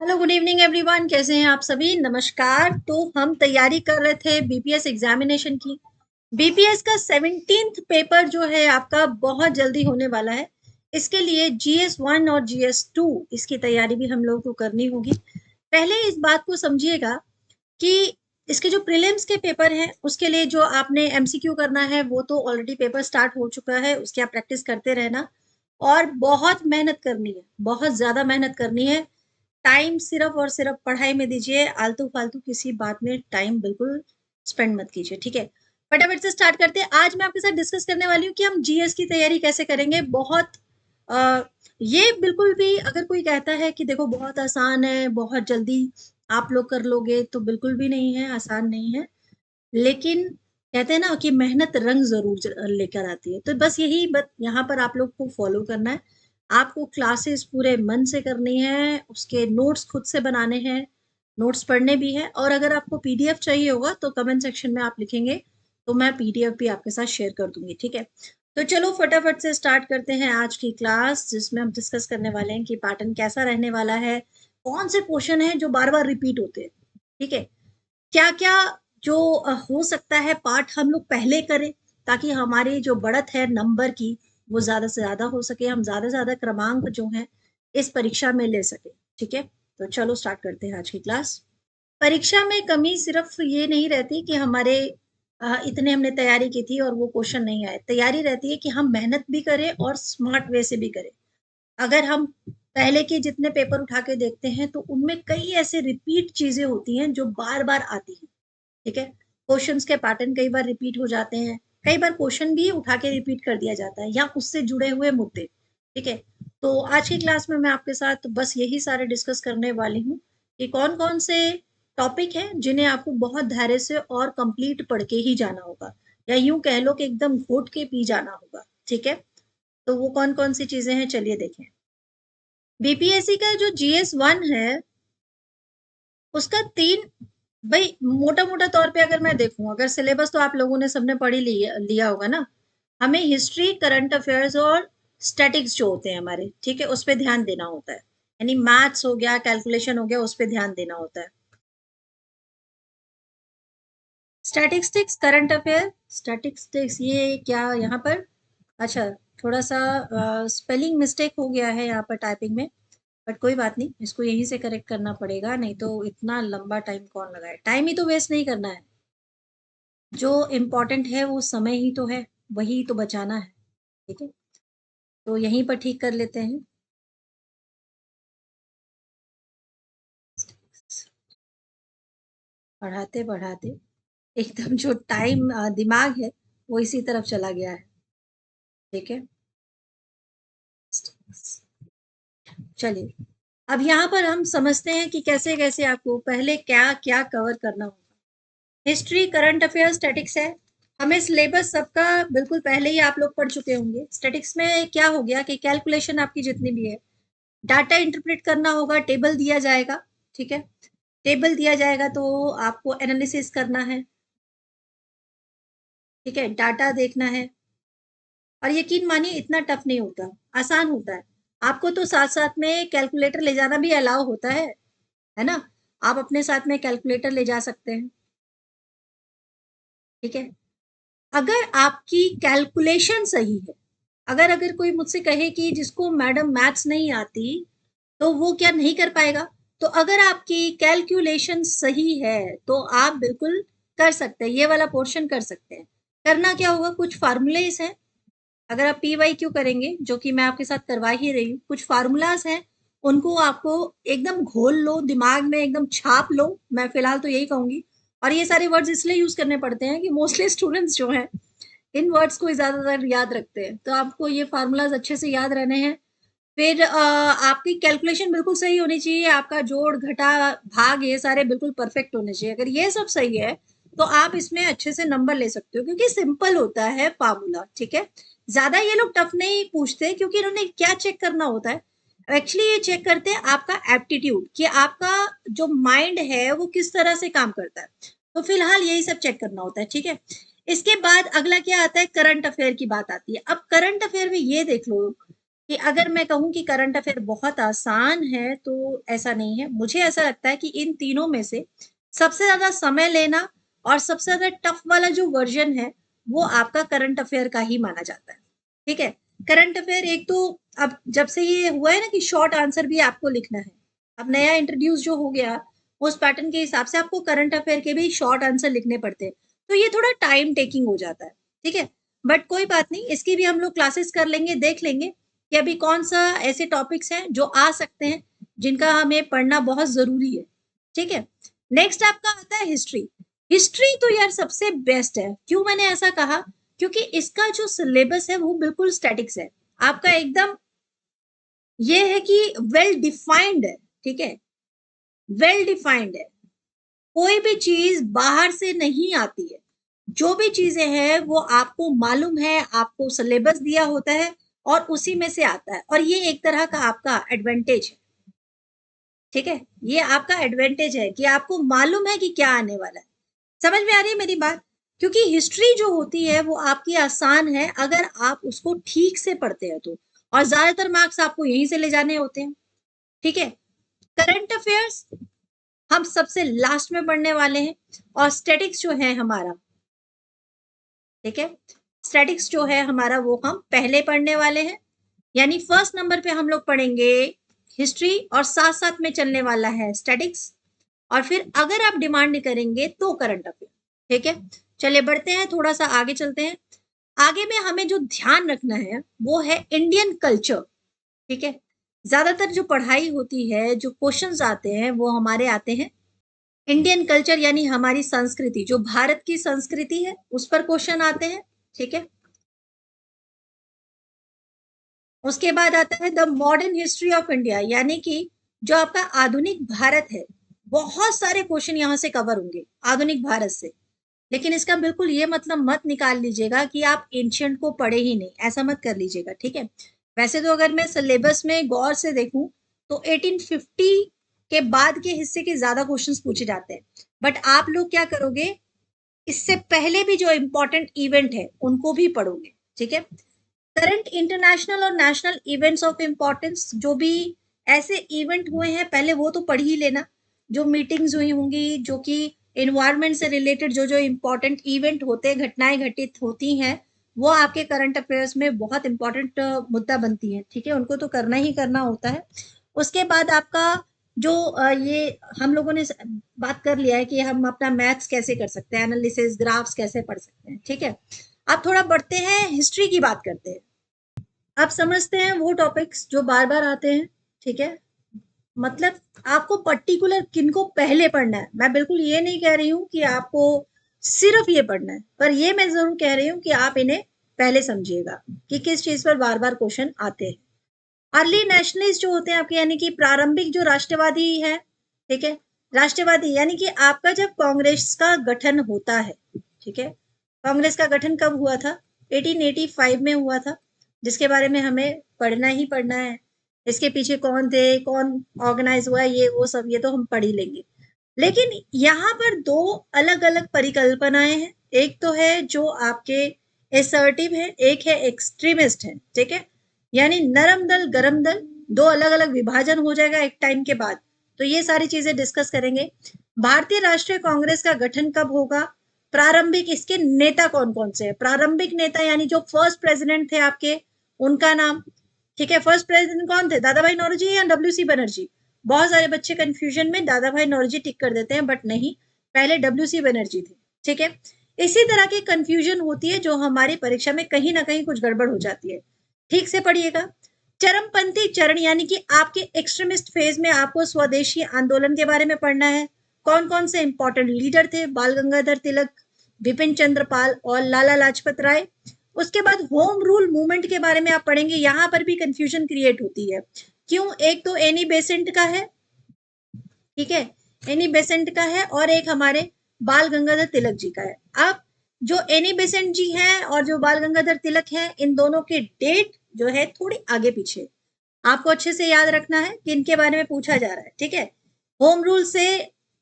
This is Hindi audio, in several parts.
Hello, good evening everyone. कैसे हैं आप सभी? नमस्कार। तो हम तैयारी कर रहे थे बीपीएस एग्जामिनेशन की। बीपीएस का 17th पेपर जो है आपका बहुत जल्दी होने वाला है। इसके लिए जीएस 1 और जीएस 2 इसकी तैयारी भी हम लोगों को करनी होगी। पहले इस बात को समझिएगा कि इसके जो प्रीलिम्स के पेपर हैं उसके लिए जो आपने एमसीक्यू करना है वो तो ऑलरेडी पेपर स्टार्ट हो चुका है, उसकी आप प्रैक्टिस करते रहना। और बहुत मेहनत करनी है, बहुत ज्यादा मेहनत करनी है। टाइम सिर्फ और सिर्फ पढ़ाई में दीजिए, आलतू फालतू किसी बात में टाइम बिल्कुल स्पेंड मत कीजिए, ठीक है? फटाफट से स्टार्ट करते हैं। आज मैं आपके साथ डिस्कस करने वाली हूँ कि हम जीएस की तैयारी कैसे करेंगे। बहुत आ, ये बिल्कुल भी अगर कोई कहता है कि देखो बहुत आसान है, बहुत जल्दी आप लोग कर लोगे, तो बिल्कुल भी नहीं है, आसान नहीं है। लेकिन कहते हैं ना कि मेहनत रंग जरूर लेकर आती है। तो बस यही यहाँ पर आप लोग को फॉलो करना है। आपको क्लासेस पूरे मन से करनी है, उसके नोट्स खुद से बनाने हैं, नोट्स पढ़ने भी है। और अगर आपको पीडीएफ चाहिए होगा तो कमेंट सेक्शन में आप लिखेंगे, तो मैं पीडीएफ भी आपके साथ शेयर कर दूंगी, ठीक है? तो चलो फटाफट से स्टार्ट करते हैं आज की क्लास, जिसमें हम डिस्कस करने वाले हैं कि पैटर्न कैसा रहने वाला है, कौन से क्वेश्चन है जो बार बार रिपीट होते हैं, ठीक है? क्या क्या जो हो सकता है पार्ट हम लोग पहले करें, ताकि हमारी जो बढ़त है नंबर की वो ज्यादा से ज्यादा हो सके, हम ज्यादा से ज्यादा क्रमांक जो है इस परीक्षा में ले सके, ठीक है? तो चलो स्टार्ट करते हैं आज की क्लास। परीक्षा में कमी सिर्फ ये नहीं रहती कि हमारे इतने हमने तैयारी की थी और वो क्वेश्चन नहीं आए। तैयारी रहती है कि हम मेहनत भी करें और स्मार्ट वे से भी करें। अगर हम पहले के जितने पेपर उठा के देखते हैं तो उनमें कई ऐसे रिपीट चीजें होती हैं जो बार बार आती हैं, ठीक है? क्वेश्चंस के पैटर्न कई बार रिपीट हो जाते हैं, कई बार क्वेश्चन भी उठा के रिपीट कर दिया जाता है या उससे जुड़े हुए मुद्दे, ठीक है? तो आज की क्लास में मैं आपके साथ बस यही सारे डिस्कस करने वाली हूँ कि कौन कौन से टॉपिक हैं जिन्हें आपको बहुत धैर्य से और कंप्लीट पढ़ के ही जाना होगा, या यूं कह लो कि एकदम घोट के पी जाना होगा, ठीक है? तो वो कौन कौन सी चीजें हैं, चलिए देखें। बीपीएससी का जो जीएस 1 है उसका तीन, भाई मोटा मोटा तौर पे अगर मैं देखूं, अगर सिलेबस तो आप लोगों ने सबने पढ़ ही लिया होगा ना। हमें हिस्ट्री, करंट अफेयर्स और स्टैटिक्स जो होते हैं हमारे, ठीक है, उस पर ध्यान देना होता है। यानी मैथ्स हो गया, कैलकुलेशन हो गया, उस पर ध्यान देना होता है। स्टैटिस्टिक्स, करंट अफेयर, स्टैटिस्टिक्स, ये क्या यहाँ पर? अच्छा, थोड़ा सा स्पेलिंग मिस्टेक हो गया है यहाँ पर टाइपिंग में, बट कोई बात नहीं, इसको यहीं से करेक्ट करना पड़ेगा, नहीं तो इतना लंबा टाइम कौन लगाए। टाइम ही तो वेस्ट नहीं करना है, जो इम्पोर्टेंट है वो समय ही तो है, वही तो बचाना है, ठीक है? तो यहीं पर ठीक कर लेते हैं। पढ़ाते पढ़ाते एकदम जो टाइम दिमाग है वो इसी तरफ चला गया है, ठीक है? चलिए, अब यहाँ पर हम समझते हैं कि कैसे कैसे आपको पहले क्या क्या कवर करना होगा। हिस्ट्री, करंट अफेयर, स्टैटिक्स है। हमें सिलेबस सबका बिल्कुल पहले ही आप लोग पढ़ चुके होंगे। स्टैटिक्स में क्या हो गया कि कैलकुलेशन आपकी जितनी भी है, डाटा इंटरप्रेट करना होगा, टेबल दिया जाएगा, ठीक है? टेबल दिया जाएगा तो आपको एनालिसिस करना है, ठीक है? डाटा देखना है। और यकीन मानिए इतना टफ नहीं होता, आसान होता है। आपको तो साथ साथ में कैलकुलेटर ले जाना भी अलाउ होता है ना? आप अपने साथ में कैलकुलेटर ले जा सकते हैं, ठीक है? अगर आपकी कैलकुलेशन सही है, अगर अगर कोई मुझसे कहे कि जिसको मैडम मैथ्स नहीं आती तो वो क्या नहीं कर पाएगा, तो अगर आपकी कैलकुलेशन सही है तो आप बिल्कुल कर सकते हैं, ये वाला पोर्शन कर सकते हैं। करना क्या होगा, कुछ फार्मूलेस हैं। अगर आप पी वाई क्यू करेंगे, जो कि मैं आपके साथ करवा ही रही हूँ, कुछ फार्मूलाज हैं, उनको आपको एकदम घोल लो, दिमाग में एकदम छाप लो, मैं फिलहाल तो यही कहूंगी। और ये सारे वर्ड्स इसलिए यूज करने पड़ते हैं कि मोस्टली स्टूडेंट्स जो हैं इन वर्ड्स को ज्यादातर याद रखते हैं, तो आपको ये फार्मूलाज अच्छे से याद रहने हैं। फिर आपकी कैलकुलेशन बिल्कुल सही होनी चाहिए, आपका जोड़ घटा भाग ये सारे बिल्कुल परफेक्ट होने चाहिए। अगर ये सब सही है तो आप इसमें अच्छे से नंबर ले सकते हो, क्योंकि सिंपल होता है फार्मूला, ठीक है? ज्यादा ये लोग टफ नहीं पूछते, क्योंकि इन्होंने क्या चेक करना होता है, एक्चुअली ये चेक करते हैं आपका एप्टीट्यूड, कि आपका जो माइंड है वो किस तरह से काम करता है। तो फिलहाल यही सब चेक करना होता है, ठीक है? इसके बाद अगला क्या आता है, करंट अफेयर की बात आती है। अब करंट अफेयर में ये देख लो कि अगर मैं कहूँ कि करंट अफेयर बहुत आसान है तो ऐसा नहीं है। मुझे ऐसा लगता है कि इन तीनों में से सबसे ज्यादा समय लेना और सबसे ज्यादा टफ वाला जो वर्जन है वो आपका करंट अफेयर का ही माना जाता है। ठीक है, करंट अफेयर एक तो अब जब से ये हुआ है ना कि शॉर्ट आंसर भी आपको लिखना है, अब नया इंट्रोड्यूस जो हो गया उस पैटर्न के हिसाब से आपको करंट अफेयर के भी शॉर्ट आंसर लिखने पड़ते हैं, तो ये थोड़ा टाइम टेकिंग हो जाता है। ठीक है, बट कोई बात नहीं, इसकी भी हम लोग क्लासेस कर लेंगे, देख लेंगे कि अभी कौन सा ऐसे टॉपिक्स हैं जो आ सकते हैं जिनका हमें पढ़ना बहुत जरूरी है। ठीक है, नेक्स्ट आपका आता है हिस्ट्री। हिस्ट्री तो यार सबसे बेस्ट है। क्यों मैंने ऐसा कहा? क्योंकि इसका जो सिलेबस है वो बिल्कुल स्टैटिक्स है, आपका एकदम ये है कि वेल डिफाइंड है। ठीक है, वेल डिफाइंड है, कोई भी चीज बाहर से नहीं आती है, जो भी चीजें हैं वो आपको मालूम है, आपको सिलेबस दिया होता है और उसी में से आता है, और ये एक तरह का आपका एडवांटेज है। ठीक है, ये आपका एडवांटेज है कि आपको मालूम है कि क्या आने वाला है। समझ में आ रही है मेरी बात? क्योंकि हिस्ट्री जो होती है वो आपकी आसान है अगर आप उसको ठीक से पढ़ते हैं तो, और ज्यादातर मार्क्स आपको यहीं से ले जाने होते हैं। ठीक है, करंट अफेयर्स हम सबसे लास्ट में पढ़ने वाले हैं, और स्टैटिक्स जो है हमारा, ठीक है, स्टैटिक्स जो है हमारा वो हम पहले पढ़ने वाले हैं। यानी फर्स्ट नंबर पे हम लोग पढ़ेंगे हिस्ट्री और साथ साथ में चलने वाला है स्टैटिक्स, और फिर अगर आप डिमांड करेंगे तो करंट अफेयर। ठीक है, चलिए बढ़ते हैं, थोड़ा सा आगे चलते हैं। आगे में हमें जो ध्यान रखना है वो है इंडियन कल्चर। ठीक है, ज्यादातर जो पढ़ाई होती है, जो क्वेश्चंस आते हैं वो हमारे आते हैं इंडियन कल्चर, यानी हमारी संस्कृति, जो भारत की संस्कृति है उस पर क्वेश्चन आते हैं। ठीक है, उसके बाद आता है the modern history of India, यानी कि जो आपका आधुनिक भारत है, बहुत सारे क्वेश्चन यहां से कवर होंगे आधुनिक भारत से। लेकिन इसका बिल्कुल ये मतलब मत निकाल लीजिएगा कि आप एंशियंट को पढ़े ही नहीं, ऐसा मत कर लीजिएगा। ठीक है, वैसे तो अगर मैं सिलेबस में गौर से देखूं तो 1850 के बाद के हिस्से के ज्यादा क्वेश्चंस पूछे जाते हैं, बट आप लोग क्या करोगे, इससे पहले भी जो इंपॉर्टेंट इवेंट है उनको भी पढ़ोगे। ठीक है, करंट इंटरनेशनल और नेशनल इवेंट्स ऑफ इंपॉर्टेंस, जो भी ऐसे इवेंट हुए हैं पहले वो तो पढ़ ही लेना, जो मीटिंग्स हुई होंगी, जो कि एनवायरमेंट से रिलेटेड जो जो इंपॉर्टेंट इवेंट होते हैं, घटनाएं घटित होती हैं, वो आपके करंट अफेयर्स में बहुत इंपॉर्टेंट मुद्दा बनती है। ठीक है, उनको तो करना ही करना होता है। उसके बाद आपका जो ये हम लोगों ने बात कर लिया है कि हम अपना मैथ्स कैसे कर सकते हैं, एनालिसिस ग्राफ्स कैसे पढ़ सकते हैं। ठीक है, अब थोड़ा बढ़ते हैं, हिस्ट्री की बात करते हैं। आप समझते हैं वो टॉपिक्स जो बार बार आते हैं। ठीक है, मतलब आपको पर्टिकुलर किनको पहले पढ़ना है, मैं बिल्कुल ये नहीं कह रही हूँ कि आपको सिर्फ ये पढ़ना है, पर ये मैं जरूर कह रही हूँ कि आप इन्हें पहले समझिएगा कि किस चीज पर बार बार क्वेश्चन आते हैं। अर्ली नेशनलिस्ट जो होते हैं आपके, यानी कि प्रारंभिक जो राष्ट्रवादी है। ठीक है, राष्ट्रवादी यानी कि आपका जब कांग्रेस का गठन होता है। ठीक है, कांग्रेस का गठन कब हुआ था? 1885 में हुआ था, जिसके बारे में हमें पढ़ना ही पढ़ना है। इसके पीछे कौन थे, कौन ऑर्गेनाइज हुआ, ये वो सब ये तो हम पढ़ ही लेंगे। लेकिन यहाँ पर दो अलग अलग परिकल्पनाएं हैं, एक तो है जो आपके एसर्टिव है, एक है एक्सट्रीमिस्ट है। ठीक है, यानी नरम दल गरम दल, दो अलग अलग विभाजन हो जाएगा एक टाइम के बाद। तो ये सारी चीजें डिस्कस करेंगे। भारतीय राष्ट्रीय कांग्रेस का गठन कब होगा, प्रारंभिक इसके नेता कौन कौन से हैं, प्रारंभिक नेता यानी जो फर्स्ट प्रेसिडेंट थे आपके, उनका नाम। ठीक है, फर्स्ट प्रेसिडेंट कौन थे, दादा भाई नौरोजी या डब्ल्यू सी बनर्जी? बहुत सारे बच्चे कंफ्यूजन में दादा भाई नौरोजी टिक कर देते हैं, बट नहीं, पहले डब्ल्यू सी बनर्जी थे। ठीक है, इसी तरह की कंफ्यूजन होती है जो हमारी परीक्षा में कहीं ना कहीं कुछ गड़बड़ हो जाती है। ठीक से पढ़िएगा। चरमपंथी चरण यानी कि आपके एक्सट्रीमिस्ट फेज में आपको स्वदेशी आंदोलन के बारे में पढ़ना है। कौन कौन से इंपॉर्टेंट लीडर थे, बाल गंगाधर तिलक, बिपिन चंद्र पाल और लाला लाजपत राय। उसके बाद होम रूल मूवमेंट के बारे में आप पढ़ेंगे, यहां पर भी कंफ्यूजन क्रिएट होती है। क्यों? एक तो एनी बेसेंट का है, ठीक है, एनी बेसेंट का है, और एक हमारे बाल गंगाधर तिलक जी का है। अब जो एनी बेसेंट जी हैं और जो बाल गंगाधर तिलक हैं, इन दोनों के डेट जो है थोड़ी आगे पीछे, आपको अच्छे से याद रखना है कि इनके बारे में पूछा जा रहा है। ठीक है, होम रूल से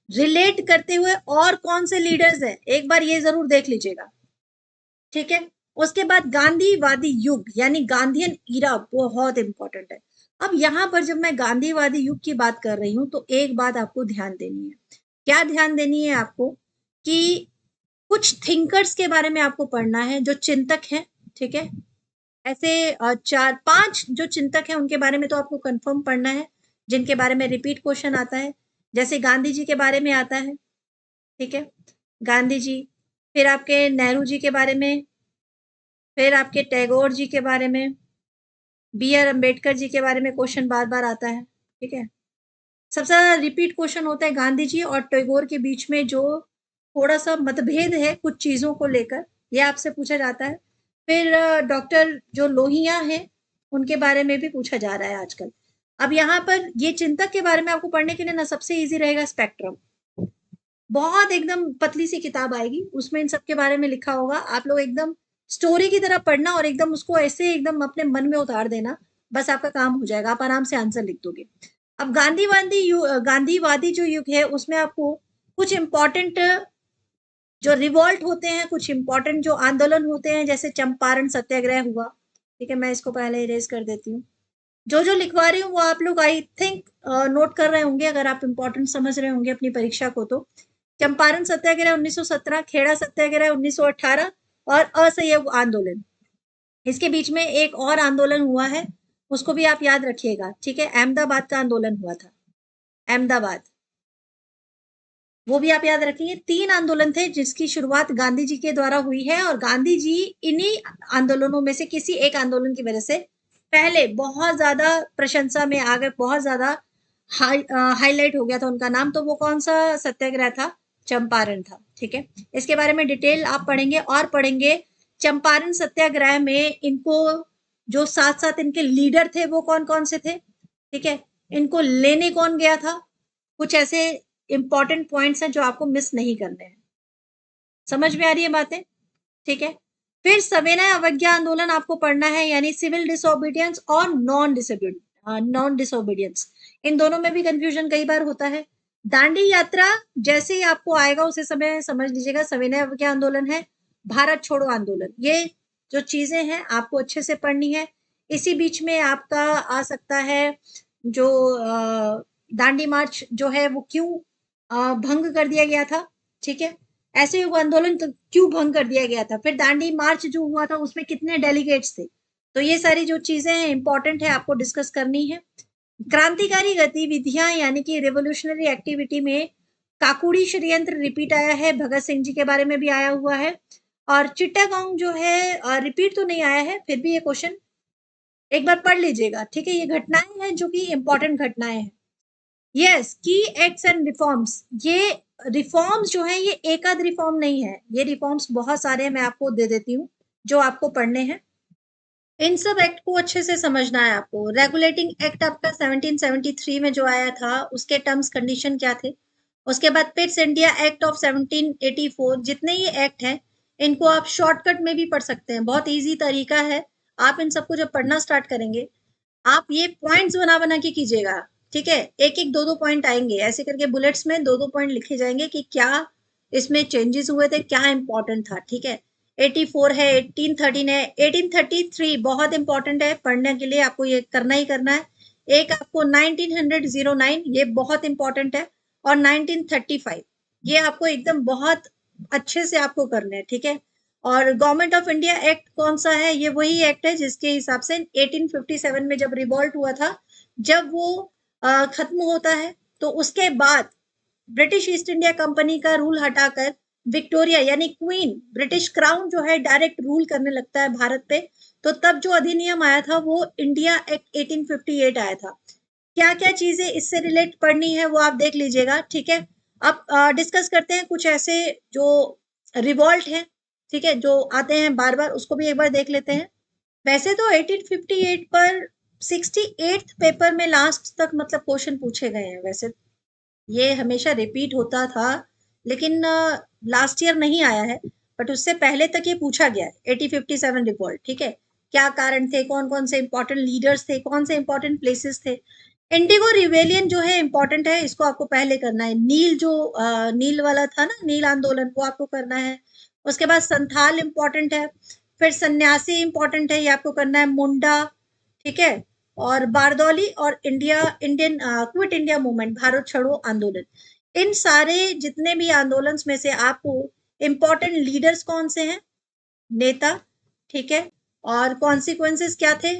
रिलेट करते हुए और कौन से लीडर्स हैं, एक बार ये जरूर देख लीजिएगा। ठीक है, उसके बाद गांधीवादी युग यानी गांधीयन ईरा बहुत इंपॉर्टेंट है। अब यहाँ पर जब मैं गांधीवादी युग की बात कर रही हूँ तो एक बात आपको ध्यान देनी है। क्या ध्यान देनी है आपको? कि कुछ थिंकर्स के बारे में आपको पढ़ना है जो चिंतक हैं, ठीक है। ऐसे 4-5 जो चिंतक हैं उनके बारे में तो आपको कंफर्म पढ़ना है, जिनके बारे में रिपीट क्वेश्चन आता है। जैसे गांधी जी के बारे में आता है, ठीक है, गांधी जी, फिर आपके नेहरू जी के बारे में, फिर आपके टैगोर जी के बारे में, बी आर अम्बेडकर जी के बारे में क्वेश्चन बार बार आता है, ठीक है। सबसे ज्यादा रिपीट क्वेश्चन होता है गांधी जी और टैगोर के बीच में जो थोड़ा सा मतभेद है कुछ चीजों को लेकर, ये आपसे पूछा जाता है। फिर डॉक्टर जो लोहिया है उनके बारे में भी पूछा जा रहा है आजकल। अब यहाँ पर ये चिंतक के बारे में आपको पढ़ने के लिए ना सबसे इजी रहेगा स्पेक्ट्रम। बहुत एकदम पतली सी किताब आएगी, उसमें इन सब के बारे में लिखा होगा। आप लोग एकदम स्टोरी की तरह पढ़ना और एकदम उसको ऐसे एकदम अपने मन में उतार देना, बस आपका काम हो जाएगा, आप आराम से आंसर लिख दोगे। अब गांधीवादी जो युग है उसमें आपको कुछ इंपॉर्टेंट जो रिवॉल्ट होते हैं, कुछ इंपॉर्टेंट जो आंदोलन होते हैं, जैसे चंपारण सत्याग्रह हुआ, ठीक है। मैं इसको पहले इरेज कर देती हूँ। जो जो लिखवा रही हूँ वो आप लोग आई थिंक नोट कर रहे होंगे, अगर आप इंपॉर्टेंट समझ रहे होंगे अपनी परीक्षा को तो। चंपारण सत्याग्रह 1917, खेड़ा सत्याग्रह 1918 और असहयोग आंदोलन। इसके बीच में एक और आंदोलन हुआ है, उसको भी आप याद रखिएगा, ठीक है। अहमदाबाद का आंदोलन हुआ था, अहमदाबाद, वो भी आप याद रखेंगे। 3 आंदोलन थे जिसकी शुरुआत गांधी जी के द्वारा हुई है और गांधी जी इन्हीं आंदोलनों में से किसी एक आंदोलन की वजह से पहले बहुत ज्यादा प्रशंसा में आ गए, बहुत ज्यादा हाईलाइट हो गया था उनका नाम। तो वो कौन सा सत्याग्रह था? चंपारण था, ठीक है। इसके बारे में डिटेल आप पढ़ेंगे और पढ़ेंगे चंपारण सत्याग्रह में इनको जो साथ साथ इनके लीडर थे वो कौन कौन से थे, ठीक है। इनको लेने कौन गया था, कुछ ऐसे इंपॉर्टेंट पॉइंट्स हैं जो आपको मिस नहीं करने हैं। समझ में आ रही है बातें? ठीक है। फिर सविनय अवज्ञा आंदोलन आपको पढ़ना है, यानी सिविल डिसोबीडियंस और नॉन डिसोबीडियंस। इन दोनों में भी कंफ्यूजन कई बार होता है। दांडी यात्रा जैसे ही आपको आएगा उसी समय समझ लीजिएगा सविनय अवज्ञा आंदोलन है, भारत छोड़ो आंदोलन। ये जो चीजें हैं आपको अच्छे से पढ़नी है। इसी बीच में आपका आ सकता है जो दांडी मार्च जो है वो क्यों भंग कर दिया गया था, ठीक है। ऐसे युग आंदोलन तो क्यों भंग कर दिया गया था, फिर दांडी मार्च जो हुआ था उसमें कितने डेलीगेट्स थे। तो ये सारी जो चीजें हैं इंपॉर्टेंट है, आपको डिस्कस करनी है। क्रांतिकारी गतिविधियां यानी कि रेवोल्यूशनरी एक्टिविटी में काकुड़ी षड्यंत्र रिपीट आया है, भगत सिंह जी के बारे में भी आया हुआ है। और चिट्टागोंग जो है रिपीट तो नहीं आया है, फिर भी ये क्वेश्चन एक बार पढ़ लीजिएगा, ठीक है। ये घटनाएं हैं जो कि इंपॉर्टेंट घटनाएं हैं। यस, की एक्ट्स एंड रिफॉर्म्स, ये रिफॉर्म्स जो है ये एक आध रिफॉर्म नहीं है, ये रिफॉर्म्स बहुत सारे हैं, मैं आपको दे देती हूँ जो आपको पढ़ने हैं। इन सब एक्ट को अच्छे से समझना है आपको। रेगुलेटिंग एक्ट आपका 1773 में जो आया था उसके टर्म्स कंडीशन क्या थे। उसके बाद पिट्स इंडिया एक्ट ऑफ 1784, जितने ये एक्ट हैं इनको आप शॉर्टकट में भी पढ़ सकते हैं, बहुत इजी तरीका है। आप इन सबको जब पढ़ना स्टार्ट करेंगे आप ये पॉइंट्स बना बना के कीजिएगा, ठीक है। एक एक दो दो पॉइंट आएंगे, ऐसे करके बुलेट्स में दो दो पॉइंट लिखे जाएंगे कि क्या इसमें चेंजेस हुए थे, क्या इंपॉर्टेंट था, ठीक है। 84 है, 1813 है, 1833 बहुत इंपॉर्टेंट है पढ़ने के लिए, आपको ये करना ही करना है। एक आपको 1909 ये बहुत इंपॉर्टेंट है, और 1935 ये आपको एकदम बहुत अच्छे से आपको करने हैं, ठीक है। और गवर्नमेंट ऑफ इंडिया एक्ट कौन सा है? ये वही एक्ट है जिसके हिसाब से 1857 में जब रिवॉल्ट हुआ था, जब वो खत्म होता है तो उसके बाद ब्रिटिश ईस्ट इंडिया कंपनी का रूल हटाकर विक्टोरिया यानी क्वीन, ब्रिटिश क्राउन जो है डायरेक्ट रूल करने लगता है भारत पे। तो तब जो अधिनियम आया था वो इंडिया एक्ट 1858 आया था। क्या क्या चीजें इससे रिलेट पढ़नी है वो आप देख लीजिएगा, ठीक है। अब डिस्कस करते हैं कुछ ऐसे जो रिवॉल्ट हैं, ठीक है, जो आते हैं बार बार, उसको भी एक बार देख लेते हैं। वैसे तो 1858 पर 68th पेपर में लास्ट तक मतलब क्वेश्चन पूछे गए हैं, वैसे ये हमेशा रिपीट होता था, लेकिन लास्ट ईयर नहीं आया है, बट उससे पहले तक ये पूछा गया है 1857 रिवॉल्ट, ठीक है। क्या कारण थे, कौन कौन से इंपॉर्टेंट लीडर्स थे, कौन से इंपॉर्टेंट प्लेसेस थे। इंडिगो रिवेलियन जो है इंपॉर्टेंट है, इसको आपको पहले करना है। नील जो नील वाला था ना, नील आंदोलन, वो आपको करना है। उसके बाद संथाल इंपॉर्टेंट है। फिर सन्यासी इंपॉर्टेंट है, ये आपको करना है, मुंडा, ठीक है, और बारदौली और Indian quit India movement, Bharat छोड़ो आंदोलन। इन सारे जितने भी आंदोलन में से आपको इंपॉर्टेंट लीडर्स कौन से हैं, नेता, ठीक है, और कॉन्सिक्वेंसेस क्या थे,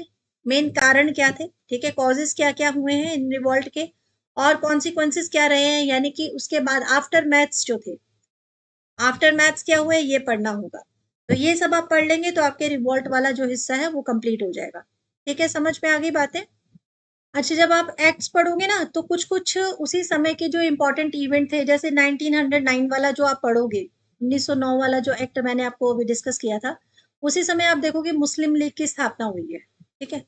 मेन कारण क्या थे, ठीक है, कॉजेस क्या क्या हुए हैं इन रिवॉल्ट के, और कॉन्सिक्वेंसेस क्या रहे हैं, यानी कि उसके बाद आफ्टर मैथ्स जो थे, आफ्टर मैथ्स क्या हुए, ये पढ़ना होगा। तो ये सब आप पढ़ लेंगे तो आपके रिवॉल्ट वाला जो हिस्सा है वो कंप्लीट हो जाएगा। ठीक है, समझ में आ गई बातें। अच्छा, जब आप एक्ट्स पढ़ोगे ना तो कुछ कुछ उसी समय के जो इंपॉर्टेंट इवेंट थे, जैसे 1909 वाला जो आप पढ़ोगे, 1909 वाला जो एक्ट मैंने आपको अभी डिस्कस किया था, उसी समय आप देखोगे मुस्लिम लीग की स्थापना हुई है। ठीक है,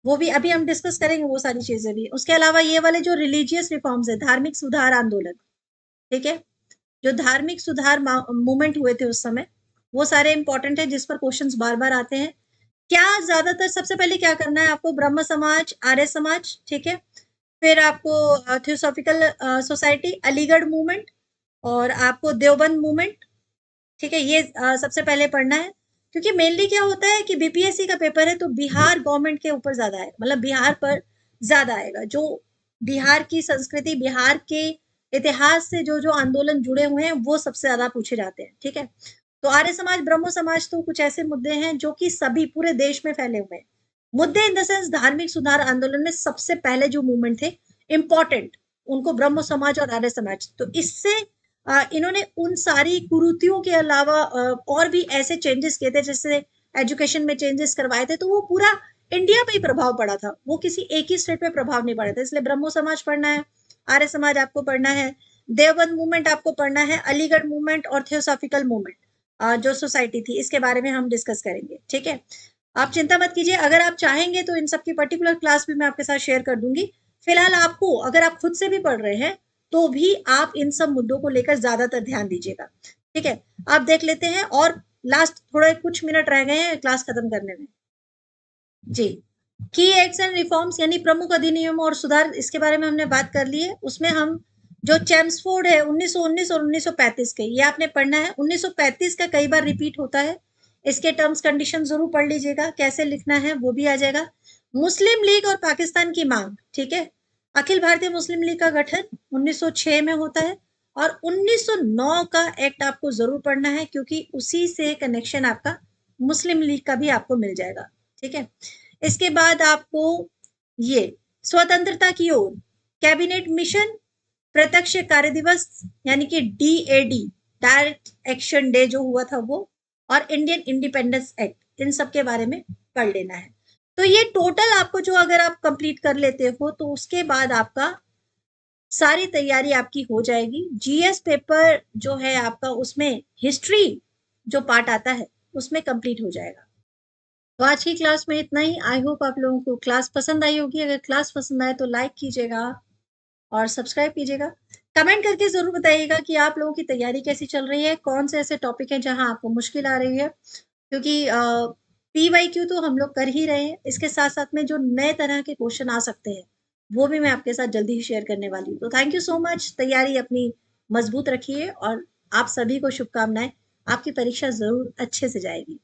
वो भी अभी हम डिस्कस करेंगे वो सारी चीजें भी। उसके अलावा ये वाले जो रिलीजियस रिफॉर्म्स है, धार्मिक सुधार आंदोलन, ठीक है, जो धार्मिक सुधार मूवमेंट हुए थे उस समय, वो सारे इंपॉर्टेंट है, जिस पर क्वेश्चंस बार बार आते हैं। क्या ज्यादातर, सबसे पहले क्या करना है आपको, ब्रह्म समाज, आर्य समाज, ठीक है, फिर आपको थियोसॉफिकल सोसाइटी, अलीगढ़ मूवमेंट, और आपको देवबंद मूवमेंट, ठीक है, ये सबसे पहले पढ़ना है। क्योंकि मेनली क्या होता है कि बीपीएससी का पेपर है तो बिहार गवर्नमेंट के ऊपर ज्यादा है, मतलब बिहार पर ज्यादा आएगा, जो बिहार की संस्कृति, बिहार के इतिहास से जो जो आंदोलन जुड़े हुए हैं वो सबसे ज्यादा पूछे जाते हैं। ठीक है, तो आर्य समाज, ब्रह्मो समाज, तो कुछ ऐसे मुद्दे हैं जो कि सभी पूरे देश में फैले हुए हैं। मुद्दे इन द सेंस, धार्मिक सुधार आंदोलन में सबसे पहले जो मूवमेंट थे इंपॉर्टेंट, उनको ब्रह्मो समाज और आर्य समाज, तो इससे इन्होंने उन सारी कुरीतियों के अलावा और भी ऐसे चेंजेस किए थे, जैसे एजुकेशन में चेंजेस करवाए थे, तो वो पूरा इंडिया पे ही प्रभाव पड़ा था, वो किसी एक ही स्टेट पे प्रभाव नहीं पड़ा था। इसलिए ब्रह्मो समाज पढ़ना है, आर्य समाज आपको पढ़ना है, देवबंद मूवमेंट आपको पढ़ना है, अलीगढ़ मूवमेंट और थियोसॉफिकल मूवमेंट जो सोसाइटी थी, इसके बारे में हम डिस्कस करेंगे। ठीक है, आप चिंता मत कीजिए, अगर आप चाहेंगे तो इन सब की पर्टिकुलर क्लास भी मैं आपके साथ शेयर कर दूंगी। फिलहाल आपको, अगर आप खुद से भी पढ़ रहे हैं तो भी आप इन सब मुद्दों को लेकर ज्यादातर ध्यान दीजिएगा। ठीक है, आप देख लेते हैं, और लास्ट थोड़े कुछ मिनट रह गए हैं क्लास खत्म करने में। जी, की एक्ट्स एंड रिफॉर्म्स यानी प्रमुख अधिनियम और सुधार, इसके बारे में हमने बात कर ली है। उसमें हम जो चैम्सफोर्ड है 1919 और 1935 के, ये आपने पढ़ना है। 1935 का कई बार रिपीट होता है, इसके टर्म्स कंडीशन जरूर पढ़ लीजिएगा, कैसे लिखना है वो भी आ जाएगा। मुस्लिम लीग और पाकिस्तान की मांग, ठीक है, अखिल भारतीय मुस्लिम लीग का गठन 1906 में होता है, और 1909 का एक्ट आपको जरूर पढ़ना है, क्योंकि उसी से कनेक्शन आपका मुस्लिम लीग का भी आपको मिल जाएगा। ठीक है, इसके बाद आपको ये स्वतंत्रता की ओर, कैबिनेट मिशन, प्रत्यक्ष कार्य दिवस यानी कि डीएडी, डायरेक्ट एक्शन डे जो हुआ था वो, और इंडियन इंडिपेंडेंस एक्ट, इन सब के बारे में पढ़ लेना है। तो ये टोटल आपको जो, अगर आप कंप्लीट कर लेते हो तो उसके बाद आपका सारी तैयारी आपकी हो जाएगी। जीएस पेपर जो है आपका, उसमें हिस्ट्री जो पार्ट आता है उसमें कंप्लीट हो जाएगा। तो आज की क्लास में इतना ही। आई होप आप लोगों को क्लास पसंद आई होगी। अगर क्लास पसंद आए तो लाइक कीजिएगा और सब्सक्राइब कीजिएगा। कमेंट करके जरूर बताइएगा कि आप लोगों की तैयारी कैसी चल रही है, कौन से ऐसे टॉपिक हैं जहां आपको मुश्किल आ रही है, क्योंकि PYQ तो हम लोग कर ही रहे हैं, इसके साथ साथ में जो नए तरह के क्वेश्चन आ सकते हैं वो भी मैं आपके साथ जल्दी ही शेयर करने वाली हूँ। तो थैंक यू सो मच, तैयारी अपनी मजबूत रखिए, और आप सभी को शुभकामनाएं, आपकी परीक्षा जरूर अच्छे से जाएगी।